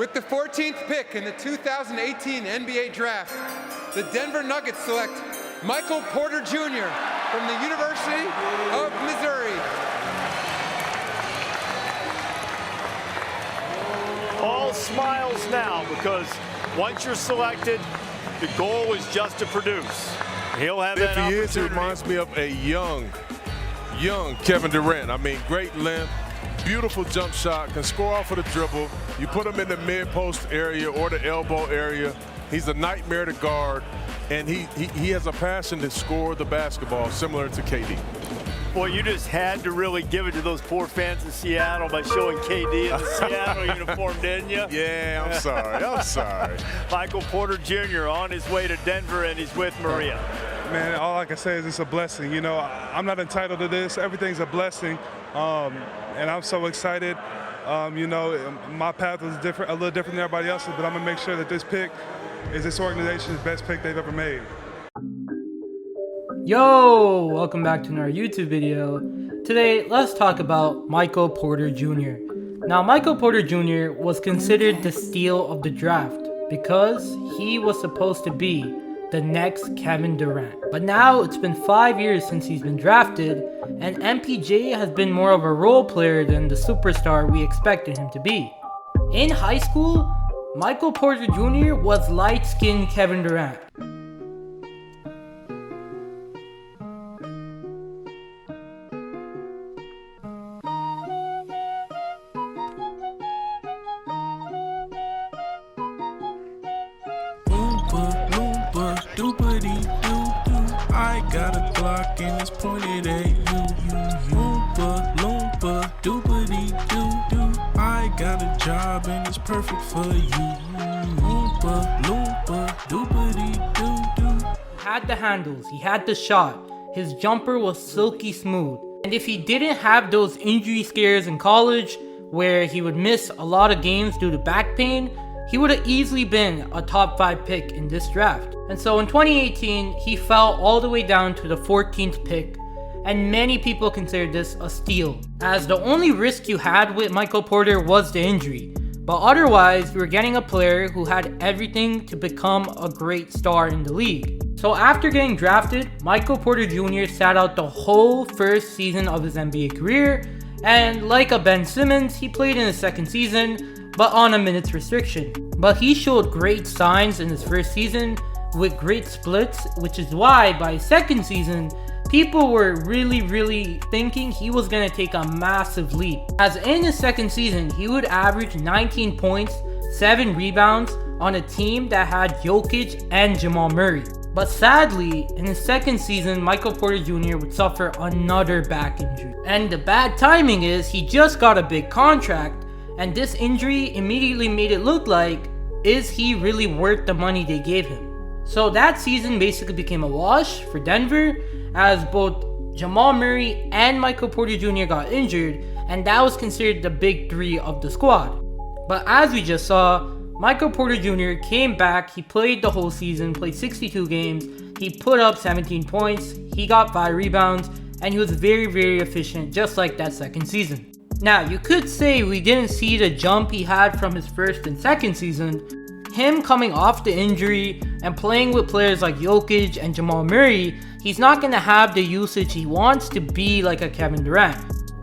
With the 14th pick in the 2018 NBA Draft, the Denver Nuggets select Michael Porter Jr. from the University of Missouri. All smiles now, because once you're selected, the goal is just to produce. He'll have that opportunity. If he is, it reminds me of a young Kevin Durant. I mean, great length, beautiful jump shot, can score off of the dribble. You put him in the mid-post area or the elbow area. He's a nightmare to guard, and he has a passion to score the basketball, similar to KD. Boy, you just had to really give it to those poor fans in Seattle by showing KD in the Seattle uniform, didn't you? Yeah, I'm sorry. I'm sorry. Michael Porter Jr. on his way to Denver, and he's with Maria. Man, all I can say is it's a blessing. You know, I'm not entitled to this. Everything's a blessing, and I'm so excited. You know, my path was different, a little different than everybody else's, but I'm gonna make sure that this pick is this organization's best pick they've ever made. Yo, welcome back to another YouTube video. Today, let's talk about Michael Porter Jr. Now, Michael Porter Jr. was considered the steal of the draft because he was supposed to be the next Kevin Durant. But now it's been 5 years since he's been drafted, and MPJ has been more of a role player than the superstar we expected him to be. In high school, Michael Porter Jr. was light-skinned Kevin Durant. I got a Glock and it's pointed at you. Loompa, loompa, doopity-doo. I got a job and it's perfect for you. Loompa, loompa, doopity-doo. He had the handles, he had the shot, his jumper was silky smooth. And if he didn't have those injury scares in college, where he would miss a lot of games due to back pain, he would have easily been a top 5 pick in this draft. And so in 2018, he fell all the way down to the 14th pick, and many people considered this a steal, as the only risk you had with Michael Porter was the injury. But otherwise, you were getting a player who had everything to become a great star in the league. So after getting drafted, Michael Porter Jr. sat out the whole first season of his NBA career, and like a Ben Simmons, he played in his second season, but on a minutes restriction. But he showed great signs in his first season with great splits, which is why by his second season, people were really thinking he was going to take a massive leap. As in his second season, he would average 19 points, 7 rebounds on a team that had Jokic and Jamal Murray. But sadly, in his second season, Michael Porter Jr. would suffer another back injury. And the bad timing is he just got a big contract, and this injury immediately made it look like, is he really worth the money they gave him? So that season basically became a wash for Denver, as both Jamal Murray and Michael Porter Jr. got injured, and that was considered the big 3 of the squad. But as we just saw, Michael Porter Jr. came back, he played the whole season, played 62 games, he put up 17 points, he got 5 rebounds, and he was very efficient, just like that second season. Now, you could say we didn't see the jump he had from his first and second season. Him coming off the injury and playing with players like Jokic and Jamal Murray, he's not going to have the usage he wants to be like a Kevin Durant.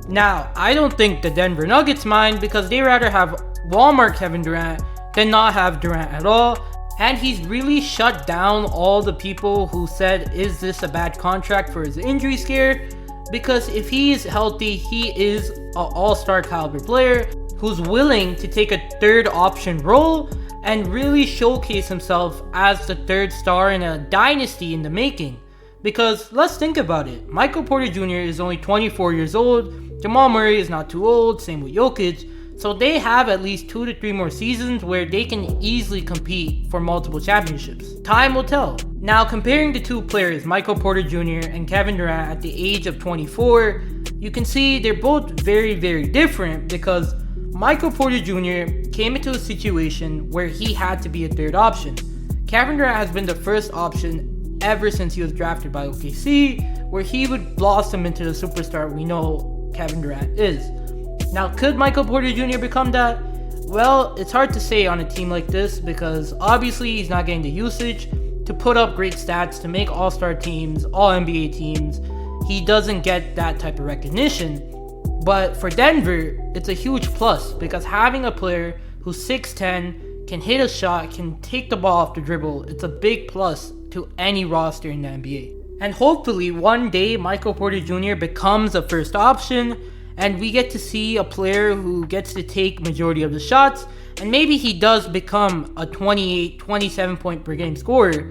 Now, I don't think the Denver Nuggets mind, because they rather have Walmart Kevin Durant than not have Durant at all. And he's really shut down all the people who said, is this a bad contract for his injury scare? Because if he is healthy, he is an all-star caliber player who's willing to take a third option role and really showcase himself as the third star in a dynasty in the making. Because let's think about it, Michael Porter Jr. is only 24 years old, Jamal Murray is not too old, same with Jokic, so they have at least 2 to 3 more seasons where they can easily compete for multiple championships. Time will tell. Now, comparing the two players, Michael Porter Jr. and Kevin Durant at the age of 24, you can see they're both very different, because Michael Porter Jr. came into a situation where he had to be a third option. Kevin Durant has been the first option ever since he was drafted by OKC, where he would blossom into the superstar we know Kevin Durant is. Now, could Michael Porter Jr. become that? Well, it's hard to say on a team like this because obviously he's not getting the usage to put up great stats to make all-star teams, all-NBA teams. He doesn't get that type of recognition. But for Denver, it's a huge plus because having a player who's 6'10", can hit a shot, can take the ball off the dribble, it's a big plus to any roster in the NBA. And hopefully one day Michael Porter Jr. becomes a first option and we get to see a player who gets to take majority of the shots, and maybe he does become a 28, 27 point per game scorer,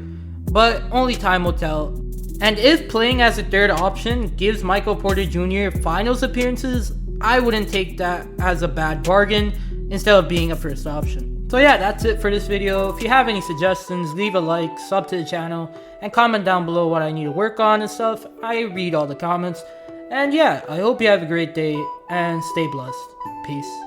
but only time will tell. And if playing as a third option gives Michael Porter Jr. finals appearances, I wouldn't take that as a bad bargain instead of being a first option. So yeah, that's it for this video. If you have any suggestions, leave a like, sub to the channel, and comment down below what I need to work on and stuff. I read all the comments. And yeah, I hope you have a great day and stay blessed. Peace.